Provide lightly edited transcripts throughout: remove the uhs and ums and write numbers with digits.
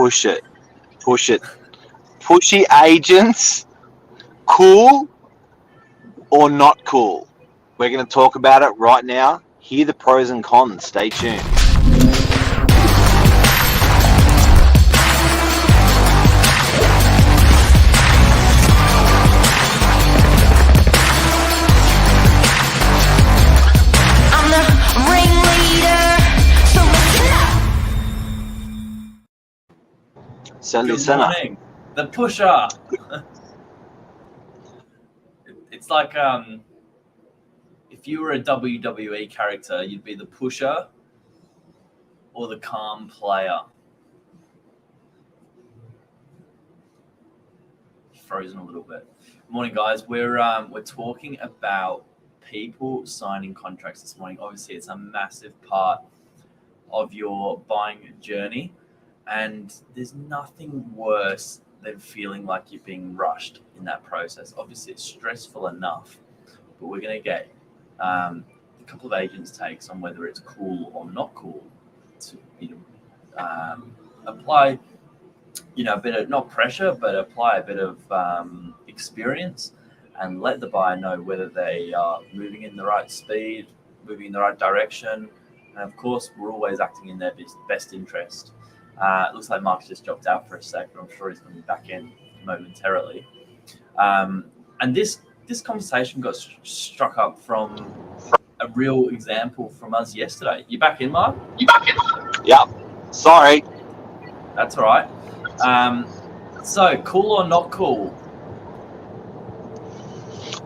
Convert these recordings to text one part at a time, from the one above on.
Push it. Push it. Pushy agents, cool or not cool? We're going to talk about it right now. Hear the pros and cons. Stay tuned. Good morning, the pusher. It's like if you were a WWE character, you'd be the pusher or the calm player. Frozen a little bit. Morning, guys. We're talking about people signing contracts this morning. Obviously, it's a massive part of your buying journey. And there's nothing worse than feeling like you're being rushed in that process. Obviously, it's stressful enough, but we're going to get a couple of agents' takes on whether it's cool or not cool to apply, a bit of, not pressure, but apply a bit of experience and let the buyer know whether they are moving in the right speed, moving in the right direction. And of course, we're always acting in their best interest. It looks like Mark's just dropped out for a sec, but I'm sure he's going to be back in momentarily. And this conversation got struck up from a real example from us yesterday. You back in, Mark? You back in? Yeah. Sorry. That's all right. So, cool or not cool?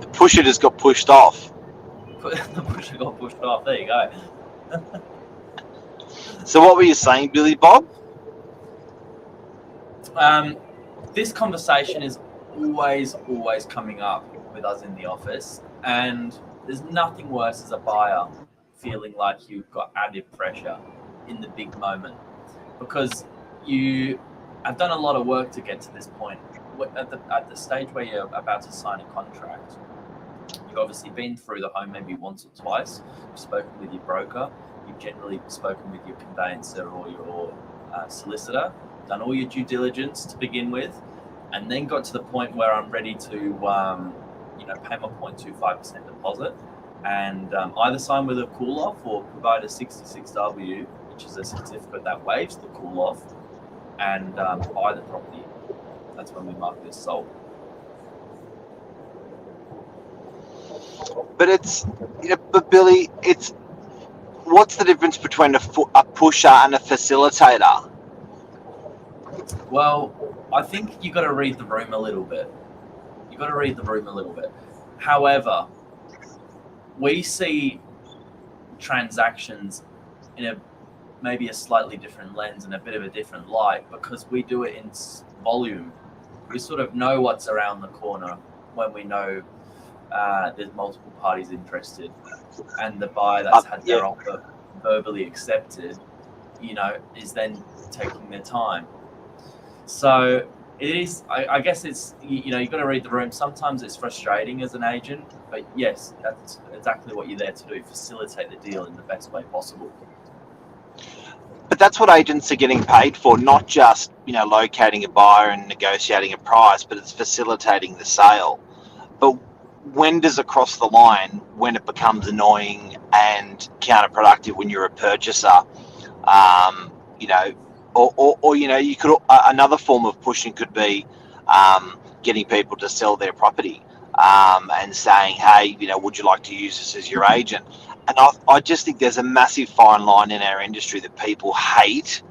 The pusher just got pushed off. The pusher got pushed off. There you go. So what were you saying, Billy Bob? This conversation is always coming up with us in the office, and there's nothing worse as a buyer feeling like you've got added pressure in the big moment, because you have done a lot of work to get to this point. At the stage where you're about to sign a contract, you've obviously been through the home maybe once or twice. You've spoken with your broker. You've generally spoken with your conveyancer or your solicitor, done all your due diligence to begin with, and then got to the point where I'm ready to, pay my 0.25% deposit and either sign with a cool off or provide a 66W, which is a certificate that waives the cool off, and buy the property. That's when we mark this sold. But Billy, what's the difference between a pusher and a facilitator? Well, I think you got to read the room a little bit. However, we see transactions in maybe a slightly different lens and a bit of a different light, because we do it in volume. We sort of know what's around the corner when we know there's multiple parties interested, and the buyer that's had their offer verbally accepted, is then taking their time. So it is, I guess it's, you've got to read the room. Sometimes it's frustrating as an agent, but yes, that's exactly what you're there to do, facilitate the deal in the best way possible. But that's what agents are getting paid for, not just, locating a buyer and negotiating a price, but it's facilitating the sale. But when does it cross the line, when it becomes annoying and counterproductive when you're a purchaser? Or you could, another form of pushing could be getting people to sell their property and saying, hey, would you like to use this as your agent? And I just think there's a massive fine line in our industry that people hate.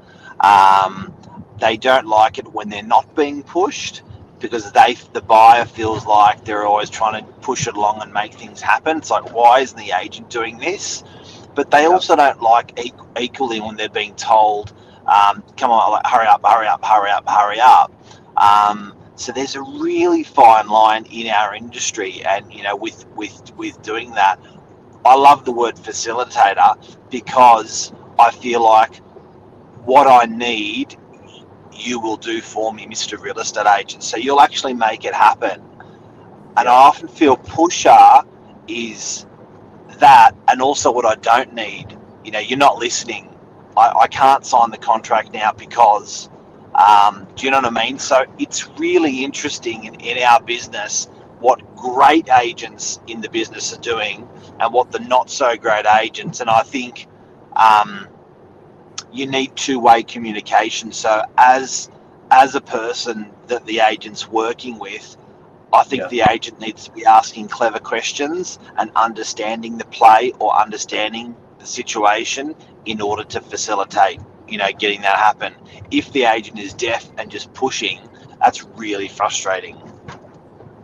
They don't like it when they're not being pushed, because the buyer feels like they're always trying to push it along and make things happen. It's like, why isn't the agent doing this? But they also don't like equally when they're being told, come on, like, hurry up. So there's a really fine line in our industry, and with doing that, I love the word facilitator, because I feel like what I need, you will do for me, Mr. Real Estate Agent. So you'll actually make it happen. And I often feel pusher is that, and also what I don't need. You're not listening. I can't sign the contract now because Do you know what I mean? So it's really interesting in our business what great agents in the business are doing and what the not so great agents. And I think you need two-way communication. So as a person that the agent's working with, I think the agent needs to be asking clever questions and understanding the play or understanding the situation in order to facilitate, getting that happen. If the agent is deaf and just pushing, that's really frustrating.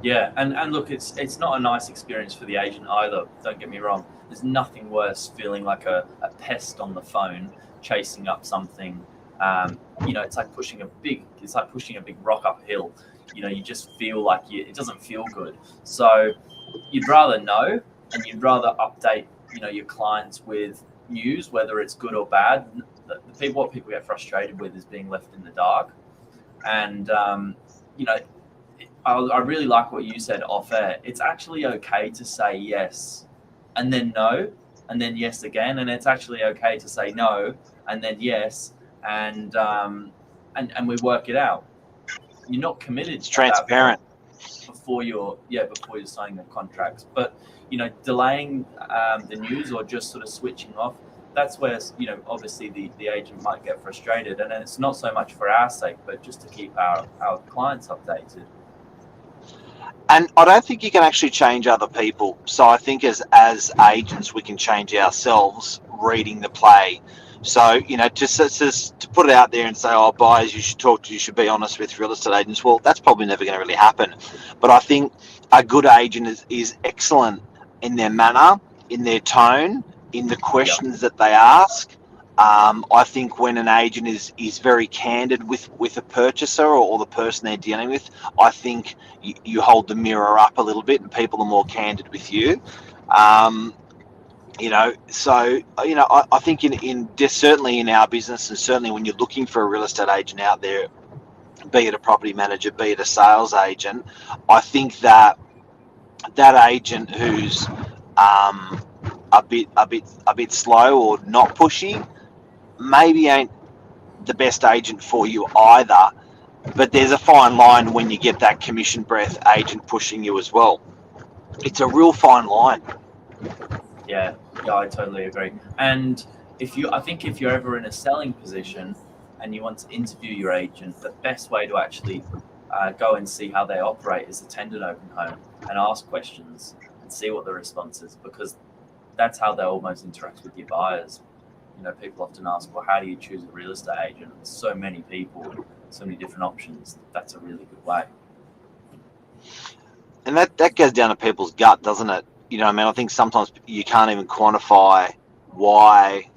Yeah, and look, it's not a nice experience for the agent either. Don't get me wrong. There's nothing worse feeling like a pest on the phone chasing up something. It's like pushing a big rock uphill. You just feel like it doesn't feel good. So you'd rather know, and you'd rather update, your clients with news, whether it's good or bad. What people get frustrated with is being left in the dark. And I really like what you said off air. It's actually okay to say yes and then no and then yes again, and it's actually okay to say no and then yes, and we work it out. You're not committed. It's transparent before you're signing the contracts, but delaying the news or just sort of switching off. That's where obviously the agent might get frustrated, and it's not so much for our sake, but just to keep our clients updated. And I don't think you can actually change other people. So I think as agents, we can change ourselves reading the play. So, just to put it out there and say, oh, buyers, you should be honest with real estate agents. Well, that's probably never going to really happen. But I think a good agent is excellent in their manner, in their tone, in the questions that they ask. I think when an agent is very candid with a purchaser or the person they're dealing with, I think you hold the mirror up a little bit and people are more candid with you. So I think certainly in our business, and certainly when you're looking for a real estate agent out there, be it a property manager, be it a sales agent, I think that agent who's a bit slow or not pushy maybe ain't the best agent for you either. But there's a fine line when you get that commission breath agent pushing you as well. It's a real fine line. Yeah, I totally agree. And I think if you're ever in a selling position and you want to interview your agent, the best way to actually go and see how they operate is attend an open home and ask questions and see what the response is, because that's how they almost interact with your buyers. People often ask, well, how do you choose a real estate agent? There's so many people, so many different options. That's a really good way. And that goes down to people's gut, doesn't it? I think sometimes you can't even quantify why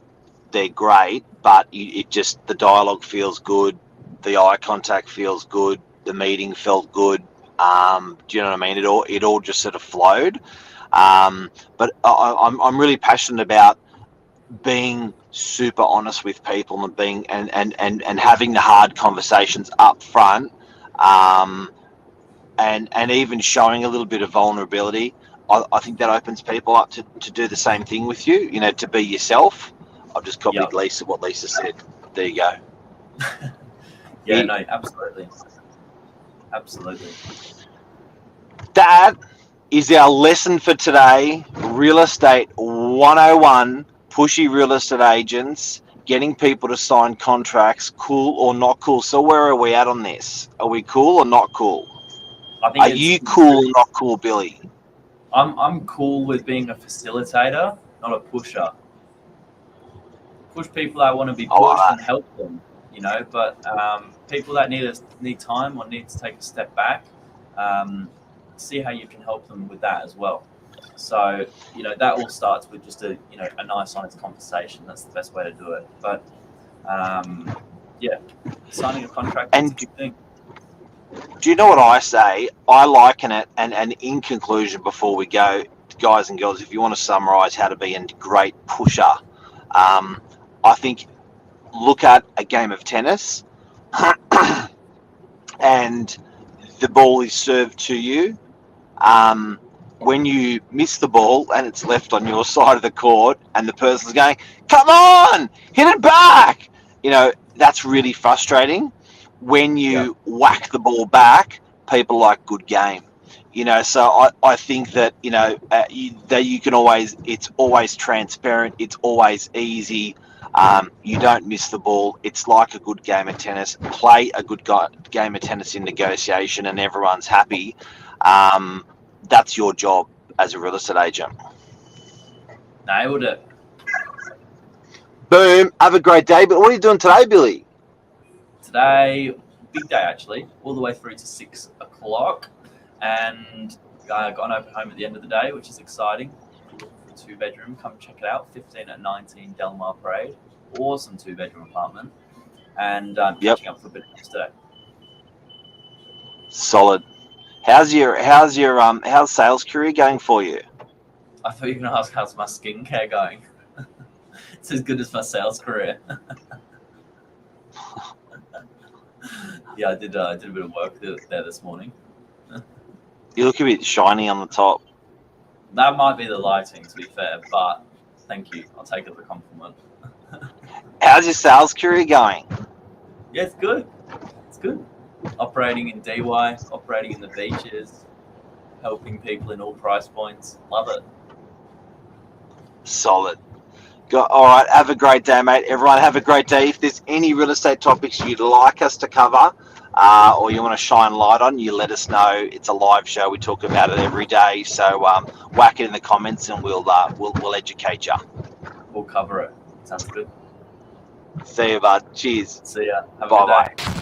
they're great, but the dialogue feels good, the eye contact feels good, the meeting felt good. Do you know what I mean? It all just sort of flowed. But I'm really passionate about being super honest with people and being and having the hard conversations up front, and even showing a little bit of vulnerability. I think that opens people up to do the same thing with you, to be yourself. I've just copied Lisa, what Lisa said. There you go. No, absolutely. That is our lesson for today. Real Estate 101, pushy real estate agents, getting people to sign contracts, cool or not cool. So where are we at on this? Are we cool or not cool? Are you cool or not cool, Billy? I'm cool with being a facilitator, not a pusher. Push people that want to be pushed and help them, but people that need time or need to take a step back, see how you can help them with that as well. So, that all starts with just a nice, honest conversation. That's the best way to do it. But, signing a contract is a good thing. Do you know what I say? I liken it, and in conclusion, before we go, guys and girls, if you want to summarise how to be a great pusher, I think look at a game of tennis and the ball is served to you. When you miss the ball and it's left on your side of the court and the person's going, come on, hit it back, that's really frustrating. when you whack the ball back, people like good game. So I think that, that you can always, it's always transparent, it's always easy. You don't miss the ball. It's like a good game of tennis. Play a good game of tennis in negotiation and everyone's happy. That's your job as a real estate agent. Nailed it. Boom. Have a great day. But what are you doing today, Billy? Today, big day actually, all the way through to 6 o'clock. And I got an open home at the end of the day, which is exciting. Looking for a 2-bedroom. Come check it out. 15 at 19 Delmar Parade. Awesome 2-bedroom apartment. And catching up for a bit today. Solid. How's sales career going for you? I thought you were going to ask how's my skincare going. It's as good as my sales career. Yeah, I did a bit of work there this morning. You look a bit shiny on the top. That might be the lighting, to be fair, but thank you. I'll take it as a compliment. How's your sales career going? Yeah, it's good. It's good. Operating in DY, operating in the beaches, helping people in all price points. Love it. Solid. All right. Have a great day, mate. Everyone have a great day. If there's any real estate topics you'd like us to cover, or you want to shine light on, you let us know. It's a live show. We talk about it every day. So whack it in the comments and we'll educate you. We'll cover it. Sounds good. See you, bud. Cheers. See ya. Have a Bye good day. bye.